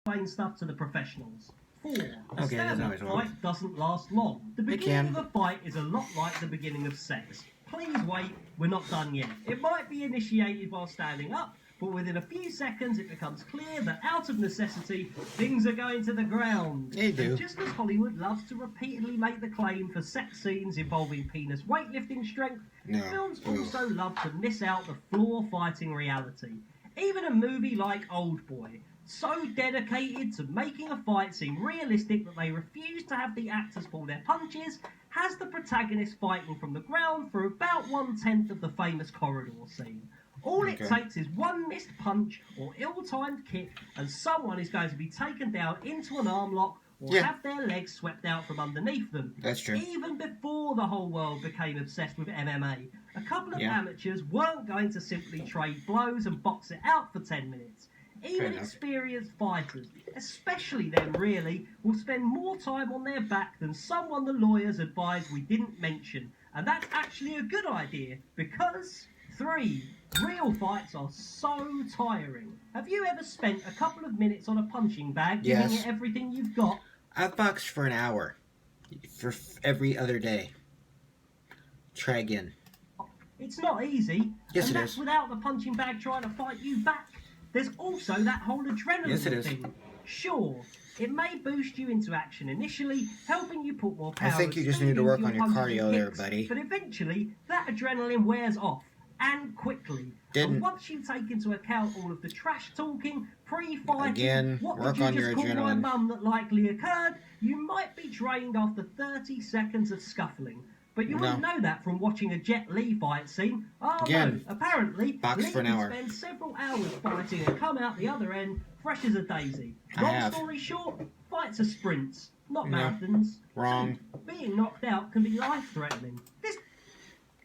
explain stuff to the professionals. 4. A Okay, that's stand-up always one. fight doesn't last long. The beginning of a fight is a lot like the beginning of sex. Please wait, we're not done yet. It might be initiated while standing up, but within a few seconds it becomes clear that out of necessity, things are going to the ground. They do. And just as Hollywood loves to repeatedly make the claim for sex scenes involving penis weightlifting strength, No. films also love to miss out the floor fighting reality. Even a movie like Oldboy, so dedicated to making a fight seem realistic that they refuse to have the actors pull their punches, has the protagonist fighting from the ground for about 1/10 of the famous corridor scene. All it takes is one missed punch or ill-timed kick and someone is going to be taken down into an arm lock or have their legs swept out from underneath them. That's true. Even before the whole world became obsessed with MMA, a couple of amateurs weren't going to simply trade blows and box it out for 10 minutes. Even experienced fighters, especially them really, will spend more time on their back than someone the lawyers advised we didn't mention. And that's actually a good idea, because 3. Real fights are so tiring. Have you ever spent a couple of minutes on a punching bag giving it everything you've got? I've boxed for an hour. For every other day. Try again. It's not easy. Yes, and it that's is. without the punching bag trying to fight you back. There's also that whole adrenaline thing. Sure, it may boost you into action initially, helping you put more power. I think you just need to work on your cardio there, buddy. But eventually, that adrenaline wears off, and quickly. And once you take into account all of the trash talking, pre-fighting, what work did you on just your call my adrenaline. mum that likely occurred, you might be drained after 30 seconds of scuffling. But you wouldn't know that from watching a Jet Li fight scene. Oh no, apparently, box Li for an can hour. spend several hours fighting and come out the other end fresh as a daisy. Long story short, fights are sprints, not marathons. Wrong. So, being knocked out can be life-threatening.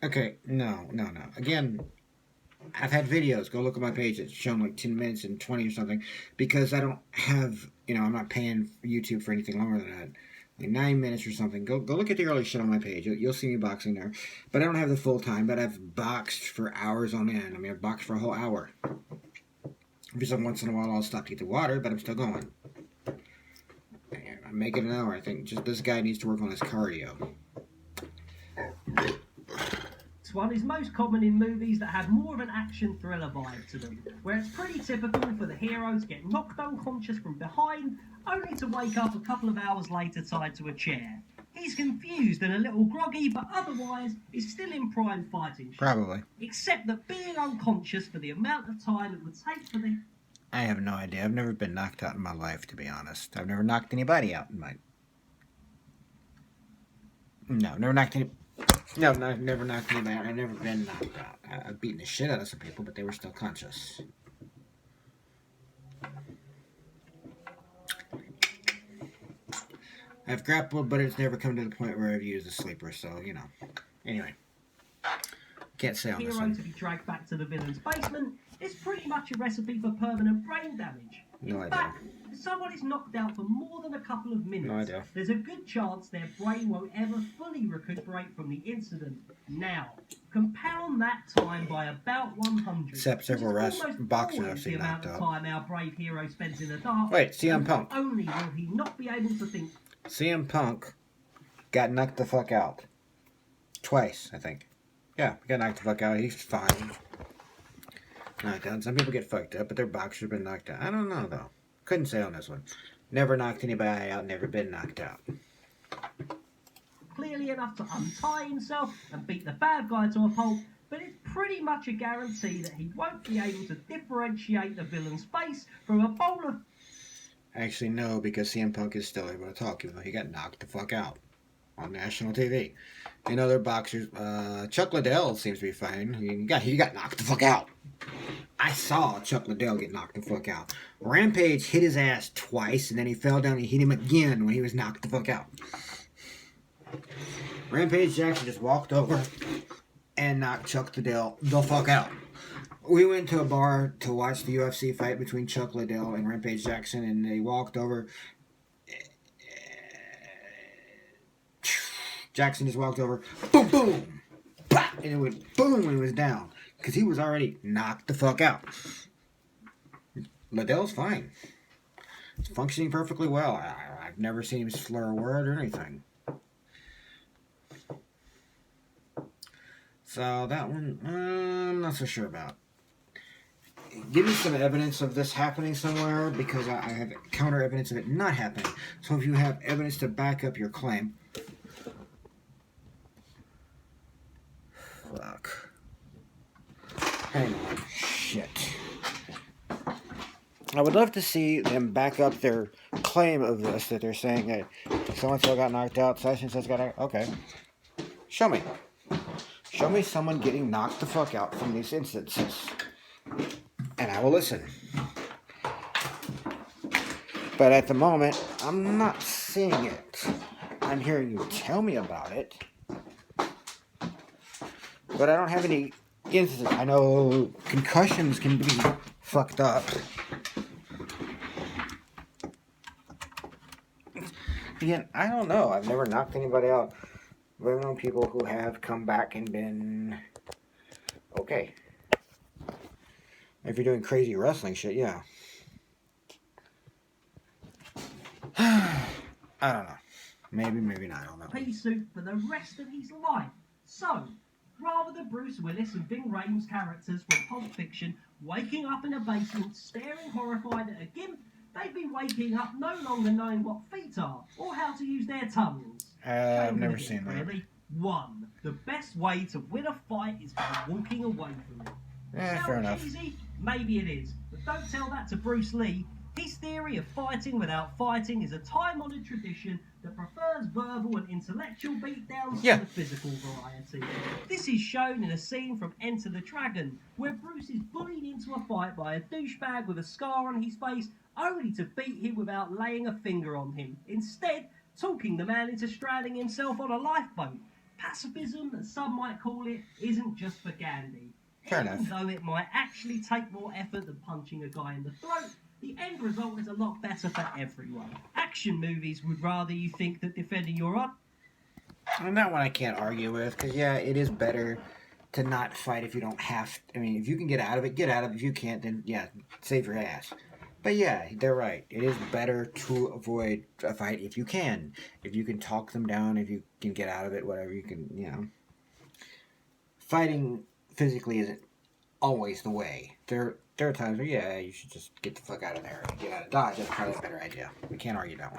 Okay, no. Again, I've had videos. Go look at my page. It's shown like 10 minutes and 20 or something. Because I don't have, I'm not paying YouTube for anything longer than that. Like 9 minutes or something. Go look at the early shit on my page. You'll see me boxing there. But I don't have the full time. But I've boxed for hours on end. I mean, I've boxed for a whole hour. Every once in a while I'll stop to get the water, but I'm still going. I'm making an hour. I think just this guy needs to work on his cardio. One is most common in movies that have more of an action thriller vibe to them, where it's pretty typical for the hero to get knocked unconscious from behind, only to wake up a couple of hours later tied to a chair. He's confused and a little groggy, but otherwise is still in prime fighting shape. Probably. Except that being unconscious for the amount of time it would take for the... I have no idea. I've never been knocked out in my life, to be honest. I've never knocked anybody out in my... No, never knocked any... No, I've never knocked anybody out. I've never been knocked out. I've beaten the shit out of some people, but they were still conscious. I've grappled, but it's never come to the point where I've used a sleeper, so, Anyway. Can't say on this hero one. to be dragged back to the villain's basement is pretty much a recipe for permanent brain damage. No In idea. fact, if someone is knocked out for more than a couple of minutes, No idea. there's a good chance their brain won't ever fully recuperate from the incident. Now, compound that time by about 100. Except several boxers I've the seen amount knocked of out. time our brave hero spends in the dark. Wait, CM and Punk. Not only will he not be able to think... CM Punk got knocked the fuck out. Twice, I think. Yeah, got knocked the fuck out. He's fine. Knocked out. Some people get fucked up, but their boxers been knocked out. I don't know, though. Couldn't say on this one. Never knocked anybody out, never been knocked out. Clearly enough to untie himself and beat the bad guy to a pulp, but it's pretty much a guarantee that he won't be able to differentiate the villain's face from a bowl of... Actually, no, because CM Punk is still able to talk, even though he got knocked the fuck out on national TV. And other boxers, Chuck Liddell seems to be fine. He got knocked the fuck out. I saw Chuck Liddell get knocked the fuck out. Rampage hit his ass twice, and then he fell down and hit him again when he was knocked the fuck out. Rampage Jackson just walked over and knocked Chuck Liddell the fuck out. We went to a bar to watch the UFC fight between Chuck Liddell and Rampage Jackson, and they walked over. Jackson just walked over, boom, boom, bah, and it went boom, and it was down. Because he was already knocked the fuck out. Liddell's fine. He's functioning perfectly well. I've never seen him slur a word or anything. So that one, I'm not so sure about. Give me some evidence of this happening somewhere, because I have counter evidence of it not happening. So if you have evidence to back up your claim... Fuck. Hang on. Shit. I would love to see them back up their claim of this, that they're saying that so-and-so got knocked out, such-and-such got knocked out. Okay. Show me. Show me someone getting knocked the fuck out from these instances. And I will listen. But at the moment, I'm not seeing it. I'm hearing you tell me about it. But I don't have any instances. I know concussions can be fucked up. Again, I don't know. I've never knocked anybody out. But I've known people who have come back and been okay. If you're doing crazy wrestling shit, yeah. I don't know. Maybe, maybe not. I don't know. Pea soup for the rest of his life. So, rather than Bruce Willis and Ving Rhames characters from Pulp Fiction waking up in a basement staring horrified at a gimp, they'd be waking up no longer knowing what feet are or how to use their tongues. I've never seen that. Really. 1. The best way to win a fight is by walking away from it. Fair enough. Cheesy? Maybe it is. But don't tell that to Bruce Lee. His theory of fighting without fighting is a time-honoured tradition that prefers verbal and intellectual beatdowns to the physical variety. This is shown in a scene from Enter the Dragon, where Bruce is bullied into a fight by a douchebag with a scar on his face, only to beat him without laying a finger on him, instead talking the man into stranding himself on a lifeboat. Pacifism, as some might call it, isn't just for Gandhi. Even though it might actually take more effort than punching a guy in the throat, the end result is a lot better for everyone. Action movies would rather you think that defending your honor... And that one I can't argue with, because yeah, it is better to not fight if you don't have to. I mean, if you can get out of it, get out of it. If you can't, then yeah, save your ass. But yeah, they're right. It is better to avoid a fight if you can. If you can talk them down, if you can get out of it, whatever you can, you know. Fighting physically isn't always the way. There are times where, yeah, you should just get the fuck out of there and get out of Dodge. That's probably a better idea. We can't argue that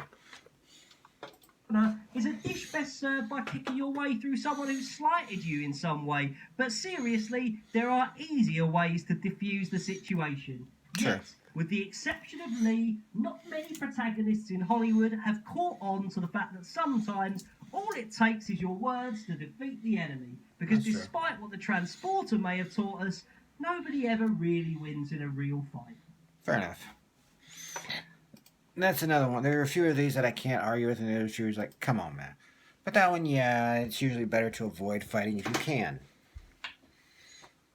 one. Is a dish best served by kicking your way through someone who slighted you in some way? But seriously, there are easier ways to diffuse the situation. Sure. Yet, with the exception of Lee, not many protagonists in Hollywood have caught on to the fact that sometimes all it takes is your words to defeat the enemy. Because despite what the Transporter may have taught us, nobody ever really wins in a real fight. Fair enough. That's another one. There are a few of these that I can't argue with, and the other few is like, come on, man. But that one, yeah, it's usually better to avoid fighting if you can.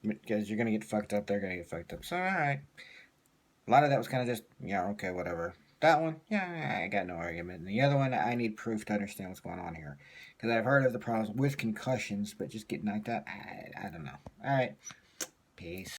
Because you're going to get fucked up, they're going to get fucked up. So, alright. A lot of that was kind of just, yeah, okay, whatever. That one, yeah, I got no argument. And the other one, I need proof to understand what's going on here. Because I've heard of the problems with concussions, but just getting knocked out, I don't know. Alright. Peace.